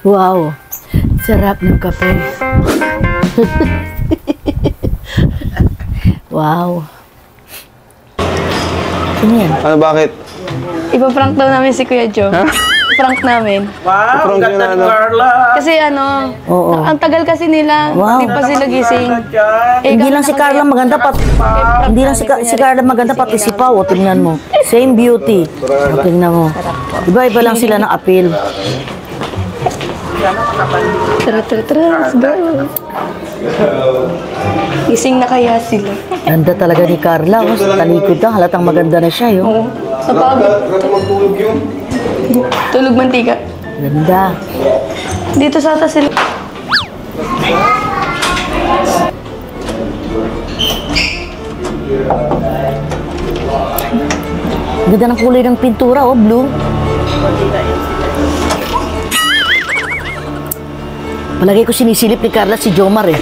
Wow, sarap ng kape. Wow. Ano yan? Ano, bakit? Ipaprank daw namin si Kuya Joe. Prank namin. Wow, ang ganda ni Carla. Kasi ano, Oo. ang tagal kasi nila. Wow. Hindi pa sila gising. Hindi lang si Carla maganda hindi lang si Carla maganda pati si Pao, o, tingnan mo. Same beauty. O, tingnan mo. Iba-iba lang sila ng appeal. Tara, let's go. Gising na kaya sila. Ganda talaga ni Carla. O, sa talikod na, halatang maganda na siya. Yun. Oo. Napagod. Tulog mantika. Ganda. Dito sa atas sila. Ganda ng kulay ng pintura, oh, blue. Palagay ko sinisilip ni Carla si Jomar eh.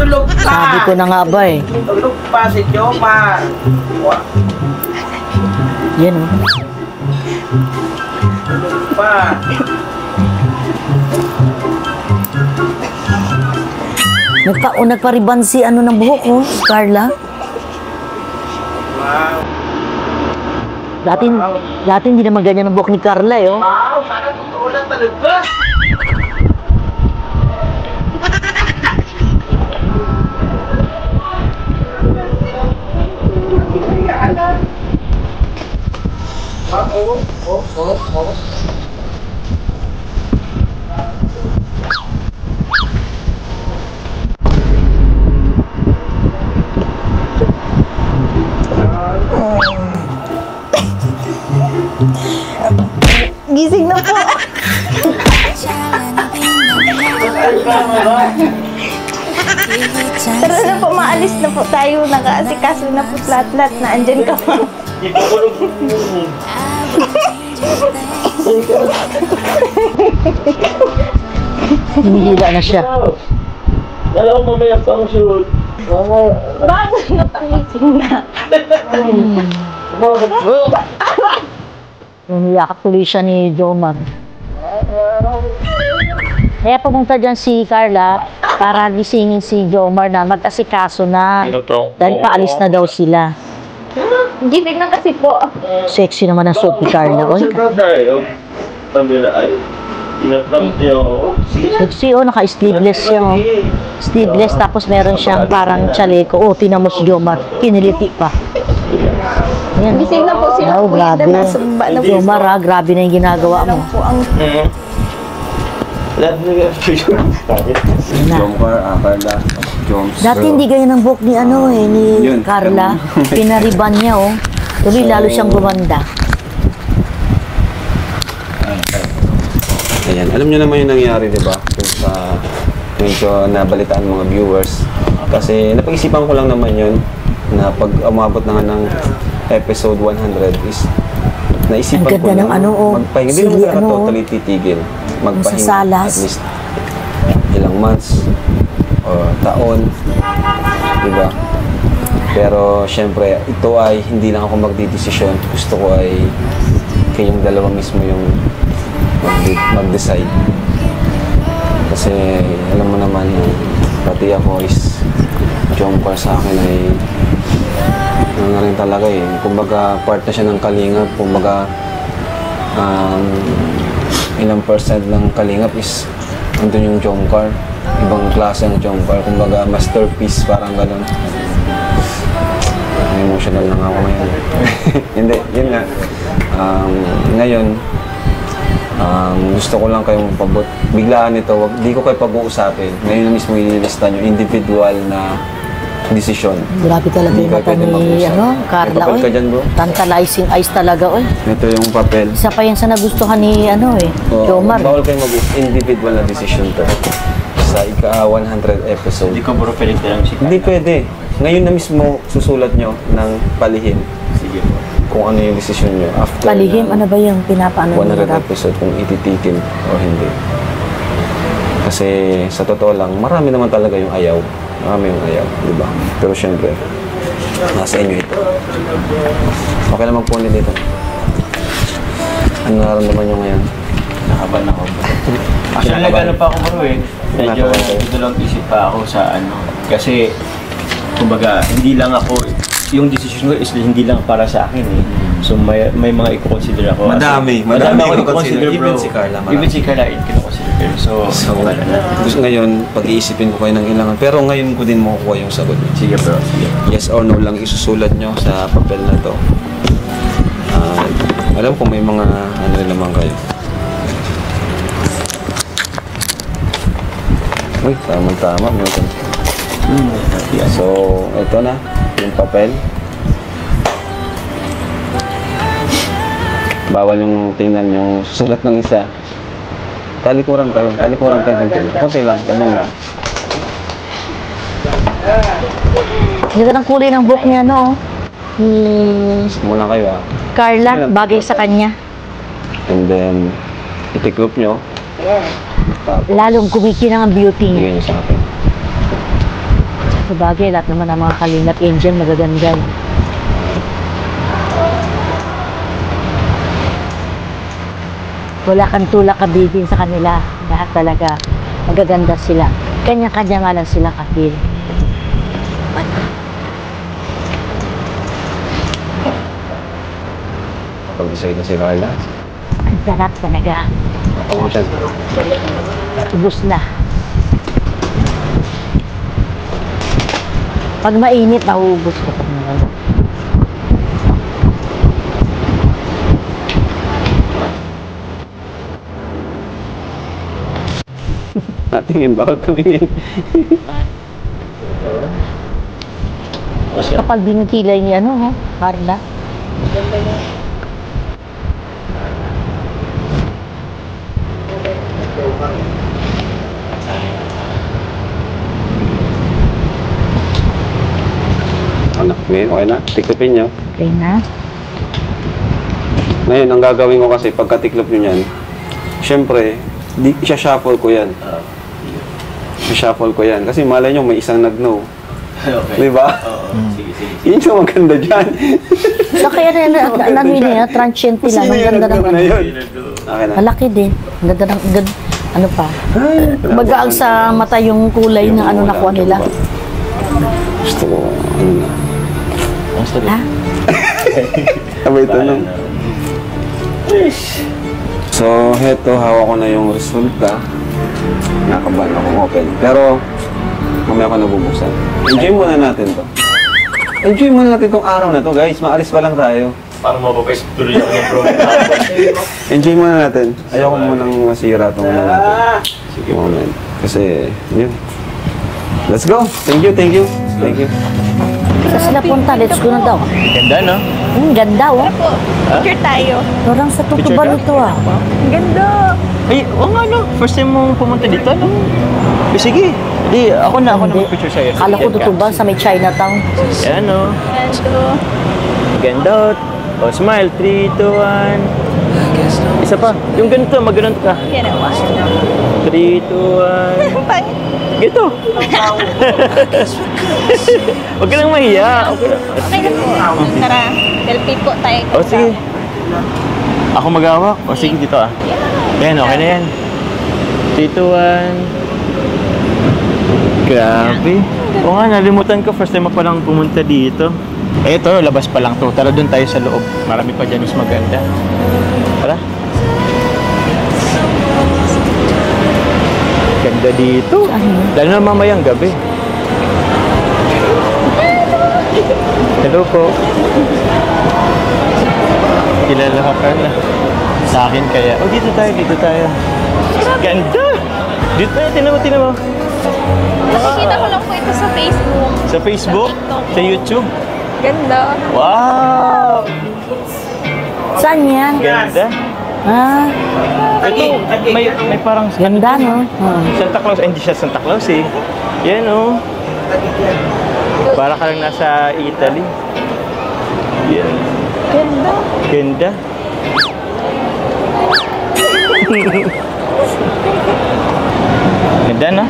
Tulog ka. Sabi ko na nga ba eh. Tulog pa si Jomar. Yan oh. Tulog pa. Nagpariban si ano ng buhok oh, Carla. Wow. Dati hindi naman ganyan ang buhok ni Carla eh oh. Wow, sana totoo lang talaga. Gising na po. Tara na po, maalis na po tayo. Nakaasikaso na po lahat-lahat na andyan ka pa. Hinihila na siya. Dala ko mamaya pang shoot. Bago na tangising na. Niyakap tuloy siya ni Jomar. Kaya pumunta dyan si Carla para gisingin si Jomar na mag-asikaso na. Dahil paalis na daw sila. Gising na kasi po. Sexy naman ang suot ni Carla. Oy, sexy oh, naka-sleeveless siya oh. Sleeveless tapos meron siyang parang chaleco. Oh, tinan mo si Jomar. Kiniliti pa. Yan. Gising na po sila. Oh, grabe. Nasa baba na po. Jomar ha, grabe na yung ginagawa mo. Po ang Jomar, Carla, Joms. Dati hindi ganyan ang buhok ni ano eh, ni Yun. Carla. Pinariban niya oh. Tuloy lalo siyang gumanda. Ayan, alam niyo naman yung nangyari, di ba? Kung sa medyo nabalitaan mga viewers. Kasi napag-isipan ko lang naman yun na pag umabot na nga ng episode 100 is naisipan Ang ko ganda na ng ano, oh. magpahinga. Hindi naman Sige, talaga ano, totally titigil. Magpahinga sasalas. at least ilang months o taon. Diba? Pero syempre, ito ay hindi lang ako magdidesisyon. Gusto ko ay kayong dalawa mismo yung mag-decide. Kasi alam mo naman, pati ako is Jomar sa akin ay ano na rin talaga eh. Kumbaga part na siya ng Kalingap. Kumbaga ilang percent ng Kalingap is andun yung Jomar. Ibang klase ng Jomar. Kumbaga masterpiece, parang gano'n. Emotional lang ako ngayon. Hindi, yun nga. Ngayon, gusto ko lang kayong pabot. Biglaan ito, di ko kayo pag-uusapin. Ngayon na mismo ililista nyo, individual na desisyon. Grabe talaga yung mata ni Carla. May papel ka dyan, bro? Tantalizing eyes talaga oy. Ito yung papel. Isa pa yan sa nagustuhan ni Jomar. Bawal kayo mag-individual na desisyon to. Sa ika-100 episode. Hindi ko bro pwede lang si Hindi pwede. Ngayon na mismo susulat nyo ng palihim. Sige po. Kung ano yung desisyon nyo. After Palihim, ano ba yung pinapaano 100 nila? episode kung ititikin o hindi. Kasi sa totoo lang, marami naman talaga yung ayaw. Marami yung ayaw, di ba? Pero syempre, nasa inyo ito. Okay lang magpuni dito. Ano nararamdaman nyo ngayon? kinakabahan ako. Actually, nag-ano pa ako bro eh. Medyo lang isip pa ako sa ano. Kasi, kumbaga, hindi lang ako, yung decision ko is hindi lang para sa akin eh. So may mga i-consider ako. Madami ako i-consider. i-consider bro. Even si Carla, marami. Even si Carla, i-consider. So wala na. Gusto ngayon, pag-iisipin ko kayo ng ilangan. Pero ngayon ko din makukuha yung sagot. Sige bro, sige. Yes or no lang isusulat nyo sa papel na to. Alam ko may mga ano naman kayo. Uy, tama-tama. So, ito na. Yung papel. Bawal yung tingnan yung susulat ng isa. Talikuran kayo. Kunti lang. Ganun lang. Ganda ng kulay ng buhok niya, no? Muna kayo ah. Carla, bagay sa kanya. And then, itiklop nyo. Lalong kumikinang ang beauty niya. Bigyan nyo sa akin. Sa bagay, lahat naman ang mga kalingap angel magaganda. Wala kang tulak kabibin sa kanila. Lahat talaga magaganda sila. Kanya-kanya nga lang sila kapil. Pag-decide na si Carla. Ang sarap talaga. Siya. Ubus na. Pag mainit, nauubos ko pa naman. Natingin ba ako tumingin? Kapal binitila niya, ano, ha? Carla. Anak, okay na. Tiklopin nyo. Okay na. Ngayon, ang gagawin ko kasi pagka-tiklop nyo yan, syempre, isa-shuffle ko yan. Isa-shuffle ko yan. Kasi malay nyo, may isang nag-no. Okay. Diba? Oo, sige. Yun yung maganda dyan. So kaya na niya, transient nila. Ang ganda ng na yun. Okay na. malaki din. Ang ganda ng, ano pa. Magaang sa mata yung kulay ng ano nakuha nila. Gusto ko, ano na. Ha? Abay, tanong. So, heto, hawak ko na yung resulta. Nakabahan akong open. Pero, mamaya ko nabubuksan. Enjoy muna natin to. Enjoy muna natin tong araw na to, guys. Maalis pa lang tayo. Parang mababay tuloy ako ng program. Enjoy muna natin. Ayoko munang masira tong moment. Kasi, yun. Let's go. Thank you. Saan sila punta? Let's go na daw. Ganda, no? Ganda, oh. Po, picture tayo. Parang sa tutuban ito, ah. Ang ganda. Ay, oo nga, no? First time mong pumunta dito, no? Eh, sige. Di, ako na Hindi. mag-picture sa'yo. Akala ko tutuban sa may Chinatown. Yan, no? Ganda. Ganda. O, smile. 3, 2, 1. Isa pa. Yung ganito, mag-ganito ka. Yan ang 3, 2, 1. Gito. Huwag ka nang mahiya. Okay na po. Tara, selfie po tayo. O, sige. Ako mag-awak. O, sige, dito ah. Yan, okay na yan. 3, 2, 1. Grabe. Oo nga, nalimutan ko. First time mo palang pumunta dito. Eh, ito, labas pa lang to. Tara, doon tayo sa loob. Marami pa dyan mas maganda. Tara. Ganda dito. Lalo na mamayang gabi. Hello po. Kilala ka Carla. Sa akin kaya. Oh, dito tayo. Ganda! Dito tayo, tinan mo. Nakikita ko lang po ito sa Facebook. Sa Facebook? Sa YouTube? Ganda. Wow! Saan yan? Ganda. Ah, Ito, may parang ganda, no? Santa Claus. Ay, hindi siya Santa Claus eh. Yan oh. Para ka lang nasa Italy. Yan. Ganda. Ganda. Ganda na.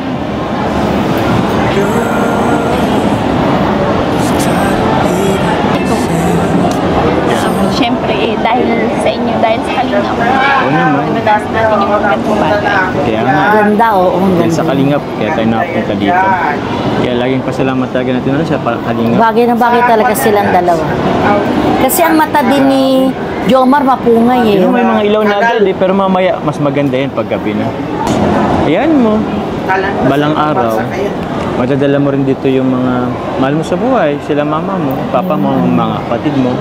Siyempre, dahil sa inyo, dahil sa Kalingap. Oo naman. i-discuss natin yung mga ganitong bagay. Kaya nga, Ganda, oo. Ang dahil sa ganda. Kalingap, kaya tayo nakapunta dito. Kaya laging pasalamat talaga natin sa Kalingap. Bagay na bagay talaga silang dalawa. Kasi ang mata din ni Jomar mapungay eh. May mga ilaw na agad eh, pero mamaya mas maganda yan pag gabi na. Ayan mo, balang araw, madadala mo rin dito yung mga mahal mo sa buhay, sila mama mo, papa mo, mga kapatid mo.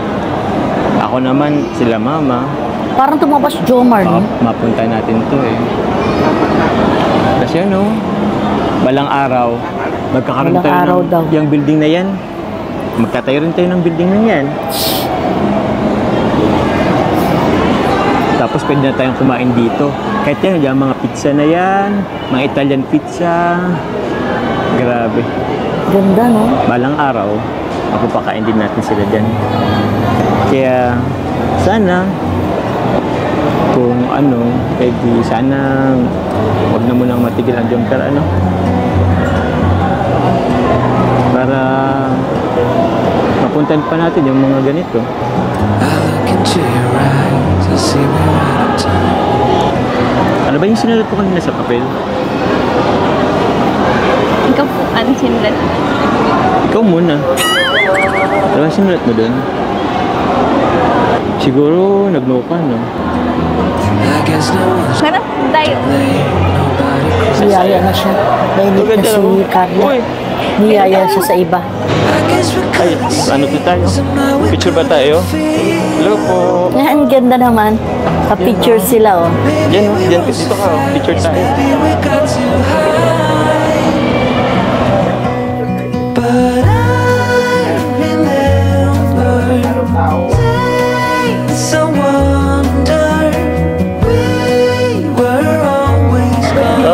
Ako naman, sila mama. Parang tumabas Jomar, no? Mapunta natin to eh. Kasi ano, balang araw, magkakaroon Balang tayo araw ng daw. yung building na yan. Magtatayo rin tayo ng building na yan. Tapos pwede na tayong kumain dito. Kahit yan, yung mga pizza na yan, mga Italian pizza. Grabe. Ganda, no? Balang araw, ako pakain din natin sila dyan. Kaya, sana, kung ano, pwede, sana, huwag na munang matigil ang Jomcar, ano? Para, mapuntahan pa natin yung mga ganito. Ano ba yung sinulat ko kanina sa papel? Ikaw po, ano sinulat? Ikaw muna. Ano ba sinulat mo doon? Siguro nag-no ka, no? Hanap tayo. Niyaya na siya. Nainip na si Carla. Uy! Niyaya siya sa iba. Ay, ano to tayo? Picture ba tayo? Hello po. Ang ganda naman. Pa-picture sila, oh. Yan, oh. Yan, dito ka, oh. Picture tayo.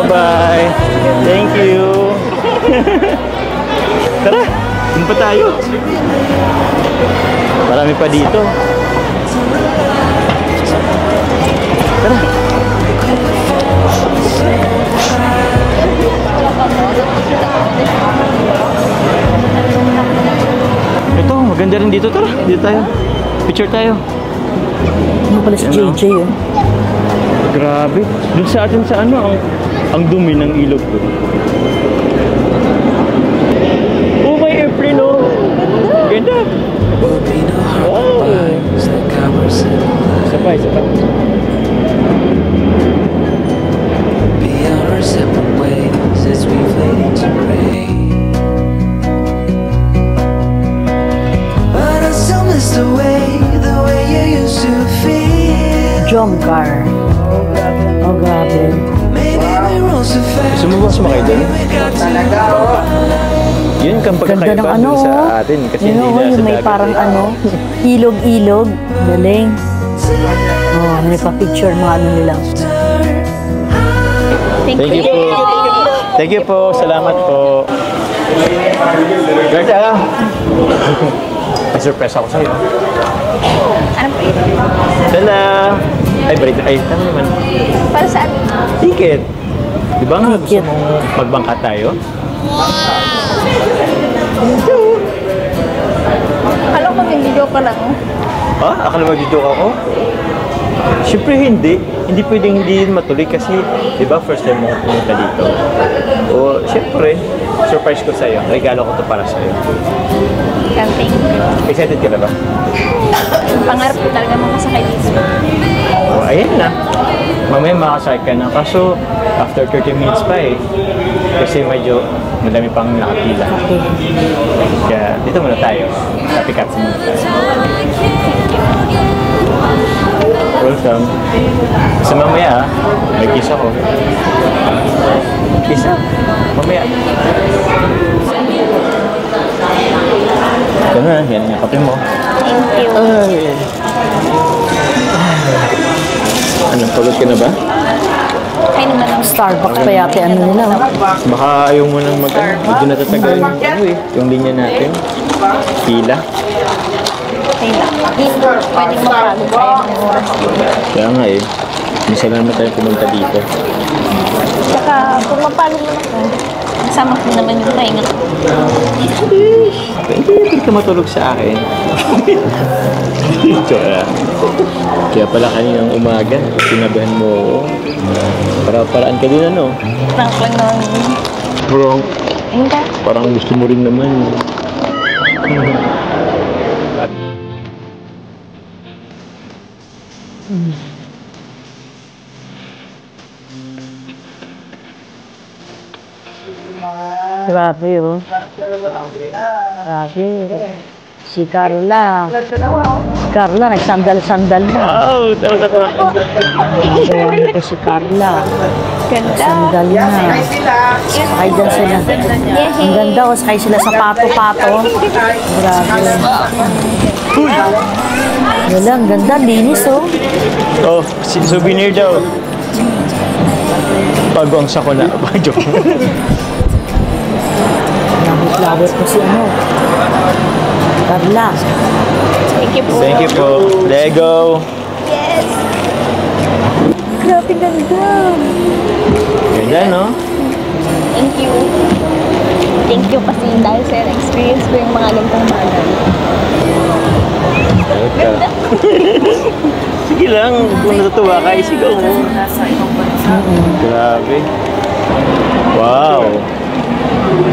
Bye-bye. Thank you. Tara, dun pa tayo. Marami pa dito. Tara. Ito, maganda rin dito. Tara, dito tayo. Picture tayo. Ano pala si Yan, JJ, oh. Grabe. Doon sa atin sa ano, ang dumi ng ilog ko. Oh, may airplane, oh. Ganda. Wow. Isa pa, isa pa. Jomcar. Oh, grabe. Gusto mo ba sumakay doon? Yun kang Ganda ng pagkakaiba ano, doon sa oh. atin. Kasi Yun, hindi oh, na sa yung may dagat, parang eh. ano, ilog-ilog. Galing. Oh, may pa-picture mga ano nila. Thank Thank you you. po. Thank you po. Salamat po. Gerda, may surprise ako sa'yo. Ano po yun? Tala! Ay, balik na. Ay, tama naman. Para saan? Ticket. Di ba nga gusto Ticket. mong magbangka tayo? Alam ko, hindi joke ka lang. Ah, akala mag-joke ako? Siyempre hindi. Hindi pwedeng hindi matuloy kasi, di ba, first time mo pumunta dito. O, siyempre, surprise ko sa'yo. Regalo ko to para sa'yo. Thank you. Excited ka na ba? Pangarap ko talaga makasakay dito. O, ayan na. Mamaya makasakay ka na. Kaso, after 30 minutes pa eh. Kasi medyo madami pang nakapila. Kaya, dito muna tayo. Kapikat muna tayo. Welcome. Sa mamaya, may kiss ako. Kiss ako. Mamaya. Ito na, yan yung kape mo. Thank you. Ay. Anong, pagod ka na ba? Kaya naman ang Starbucks pa yate ano nila, oh. Baka ayaw mo nang medyo natatagal yung ano eh, yung linya natin. Pila. kaya na. Pwedeng mapagod tayo ng oras. Kaya nga eh, minsan naman tayo pumunta dito. Saka, kung mapagod naman ako, kasama ko naman yung pahinga ko. Hindi ka matulog sa akin. Tsaka, kaya pala kaninang umaga, sinabihan mo, para-paraan ka din ano. Prank lang naman. Bro, Hindi. parang gusto mo rin naman. Grabe yun. Grabe. Si Carla. Si Carla, nagsandal-sandal na. Wow, tawa-tawa. Grabe ko si Carla. Ganda. Sandal na. Sakay dyan sila. Ang ganda o, sakay sila sa pato-pato. Grabe. Wala, ang ganda. Linis oh. Oh, souvenir daw. Pagong sa ko na. Joke. Labot-labot ko si ano. Carla. Thank you po. Thank you po. Lego. Yes. Grabe ganda. Ganda, no? Thank you. Thank you kasi dahil sa experience ko yung mga gantong bagay. Ganda. Sige lang, kung natutuwa ka, isigaw mo. Grabe. Wow. Thank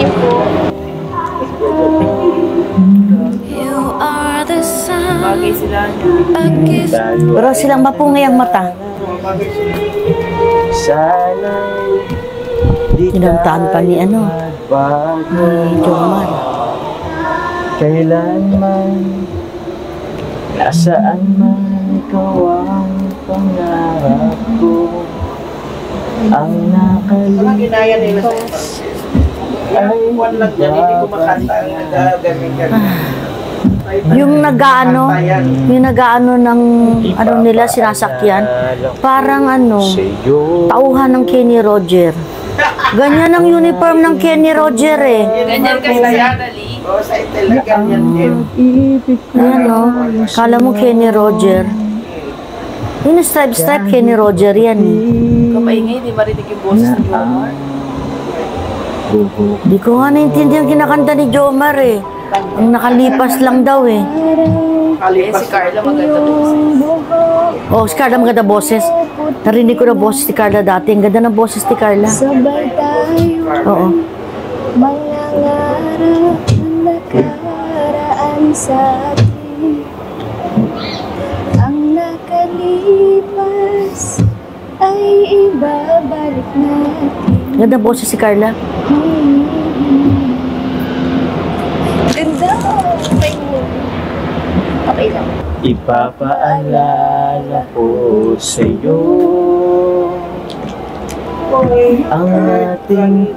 you po. Pero silang mapungay ang mata. Sana'y di Kinantahan pa ni ano, bago ni Jomar. kailanman, nasaan man ikaw ang pangarap ko. Ang nakalipas ay Yung nag-aano ng ano nila sinasakyan, parang ano, tauhan ng Kenny Roger. Ganyan ang uniform ng Kenny Roger eh. Ganyan kasi yan, Ali. Oo, sa talaga yan. Ayan o, kala mo Kenny Roger. Yung stripe Kenny Roger yan eh. Kamaingay, di marinig yung boses ni Jomar. Di ko nga naintindihan kinakanta ni Jomar eh. Ang nakalipas lang daw eh. Si Carla maganda boses. Oh, si Carla maganda boses. Narinig ko na boses ni Carla dati. Ang ganda ng boses ni Carla. Sabay tayo Oo. mangangarap ng nakaraan sa atin. Ang nakalipas ay ibabalik natin. Ganda ng boses si Carla. Ganda! Okay lang. Ipapaalala ko sa'yo ang ating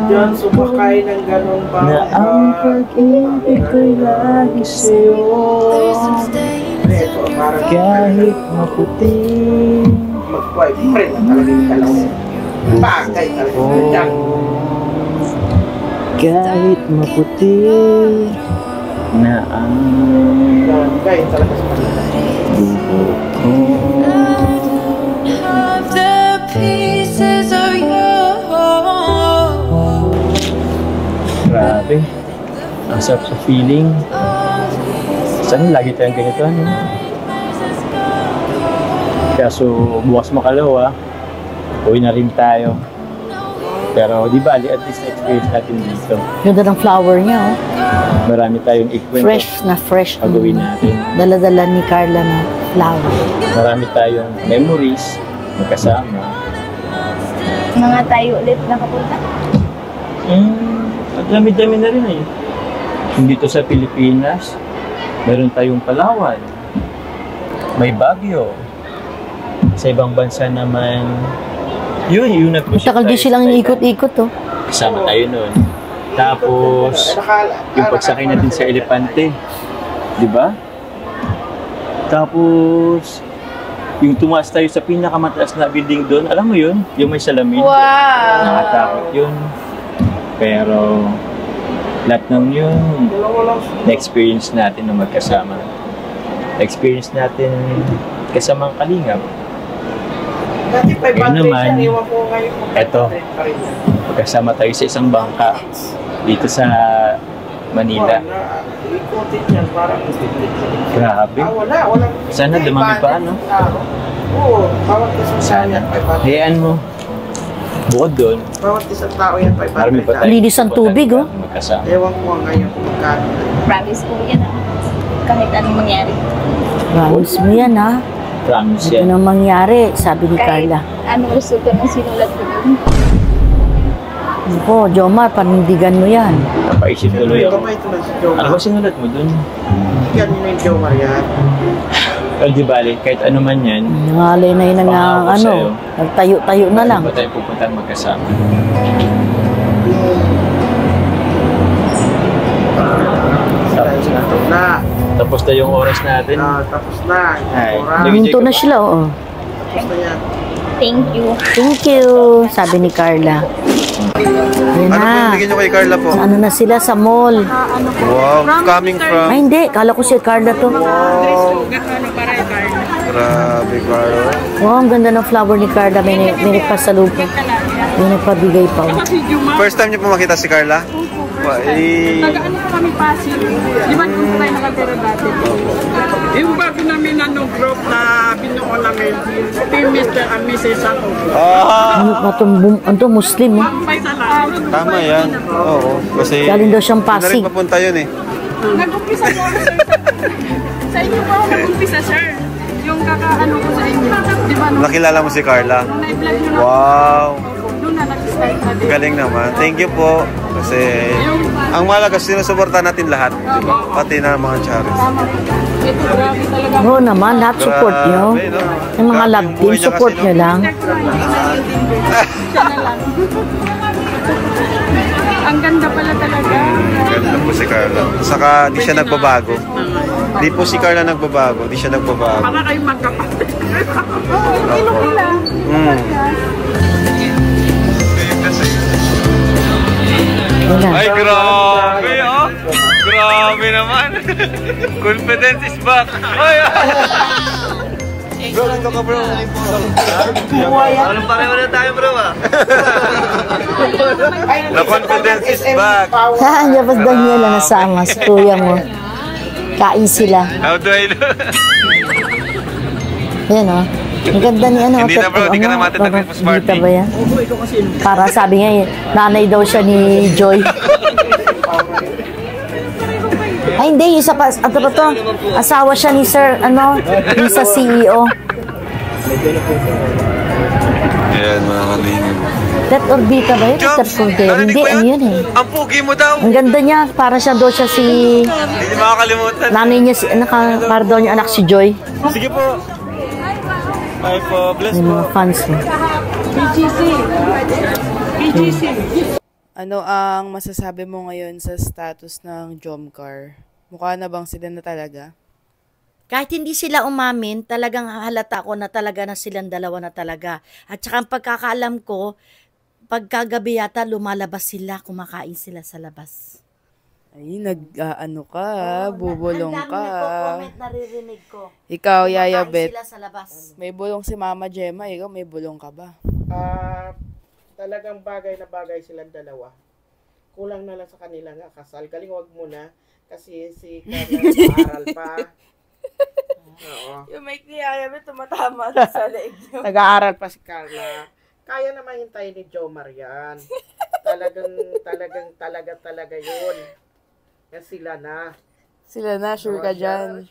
Dyan, sumakay ng ganun pa. na ang pag-ibig ko'y lagi sa'yo. Kahit maputi, Mag-boyfriend na talaga yung dalawa. Bagay talaga. Dyan. kahit maputi na ang Bagay talaga sa kanila. buhok ko. Grabe. Ang sarap sa feeling. Sana lagi tayong ganito, ano? Kaso bukas makalawa, uwi na rin tayo. Pero di ba, at least na-experience natin dito. Ganda ng flower niya oh. Marami tayong ikwento. Fresh na fresh. Pag-uwi natin. Dala-dala ni Carla na flower. Marami tayong memories magkasama. Mga tayo ulit nakapunta. At dami-dami na rin eh. Dito sa Pilipinas, meron tayong Palawan. May Baguio. Sa ibang bansa naman, yun nag-push Takal din silang iniikot-ikot oh. kasama tayo nun. Tapos, yung pagsakay natin sa elepante. Di ba? Tapos, yung tumaas tayo sa pinakamataas na building doon, alam mo yun? Yung may salamin. Wow! Nakatakot yun. Pero, lahat ng yun, na-experience natin na magkasama. experience natin kasamang kalingap. Dati 500 Ngayon naman, yan, iwan ko ngayon kung eto. 500 pa rin yan. Magkasama tayo sa isang bangka dito sa Manila. Ikutin yan, parang Grabe. wala. Sana dumami pa, ano? Oo, bawat isang tao Sana. yan, 500. Hayaan mo. Bukod doon, Bawat isang tao yan, 500. marami pa tayo. Linis ang tubig, oh. Magkasama. Ewan ko ngayon kung magkano. Promise ko yan kahit anong mangyari. Promise mo yan, ha? Promise Ito yan. nang mangyari, sabi ni Kahit Carla. anong resulta ng sinulat ko dun. Ako, Jomar, panindigan mo yan. Napaisip tuloy ako. Kamay ito lang si Joe. Ano ba sinulat mo dun? Yan yun yung Joe Marian. Well, di bali, kahit ano man yan, Nangalay na yun ng Pangako ano, sa'yo. nagtayo-tayo na lang. ba tayo pupunta magkasama? Tapos na. Tapos na. Tapos na yung oras natin. Tapos na. Ay, Oras. lagi- Minto na sila, oh. Tapos na yan. Thank you. Thank you, sabi ni Carla. Ayan na. nyo kay Carla po? Ano na sila sa mall. Wow, coming from... Ay, hindi. Kala ko si Carla to. Grabe, Carla. Wow, ang ganda ng flower ni Carla. May nagpasalubong. May nagpabigay pa. oh. First time niyo po makita si Carla? Tagaan ko kami Pasig. Di ba kung tayo nakatira dati? Yung bago namin group na binuo namin, Team Mr. and Mrs. ako. Ano, Muslim, eh. Tama yan. Oo, kasi... Galing daw siyang Hindi na rin Pasig. papunta yun eh. Nag-umpisa po ako, sir. Sa inyo po ako nag-umpisa, sir. Yung kakaano ko sa inyo. Di ba? Nakilala mo si Carla? Nung na-vlog nyo na. Wow, Doon na nag-start na din. galing naman. Thank you po. Kasi ang malaga, sinusuportahan natin lahat. Pati na mga charities. Ito, grabe talaga. Oo naman, lahat support nyo. Grabe, no? Yung mga Grabe love yung team, buhay niya support kasi, no? nyo lang. Siya na lang. Ang ganda pala talaga. Ganda po si Carla. Saka di siya nagbabago. Di po si Carla nagbabago. Di siya nagbabago. Para kayong magkapatid. Oo, ilong nila. Yun na. Ay, grabe, oh. Grabe naman. Confidence is back. Ay, bro, dito ka, bro. Anong pareho na tayo, bro, ah? The confidence is back. Ha, niya pas Daniela nasama, si kuya mo. Kain sila. How do I know? Yan, oh. Ang ganda ni ano. Hindi na, bro. Hindi ka na matatanggap sa party. Dita ba yan? Para sabi nga, nanay daw siya ni Joy. Ay, hindi. Isa pa, ano ba to? Asawa siya ni Sir, ano, yung sa CEO. Ayan, mga kalingin. Tet Orbita ba yun? Tet Cordero. Hindi, ano yun eh. Ang pugi mo daw. Ang ganda niya. Para siya daw siya si... Hindi niyo makakalimutan. Nanay niya, para daw niya anak si Joy. Sige po. Bye po. Bless Yung po. mga fans niya. Ano ang masasabi mo ngayon sa status ng Jomcar? Mukha na bang sila na talaga? Kahit hindi sila umamin, talagang halata ko na talaga na silang dalawa na talaga. At saka ang pagkakaalam ko, pagkagabi yata lumalabas sila, kumakain sila sa labas. Ay, ano ka, bubulong Ang ka. dami nagko-comment, naririnig ko. Ikaw, Kumakain Yaya Bet, sila sa labas. may bulong si Mama Gemma, ikaw may bulong ka ba? Talagang bagay na bagay silang dalawa. Kulang na lang sa kanila nga kasal. Galing wag muna kasi si Carla nag-aaral pa. Oo. Yung mic ni Yaya Bet, tumatama sa leeg niyo. Nag-aaral pa si Carla. Kaya naman hintayin ni Joe Marian. Talaga yun. Yan sila na. Sila na, sure ka dyan.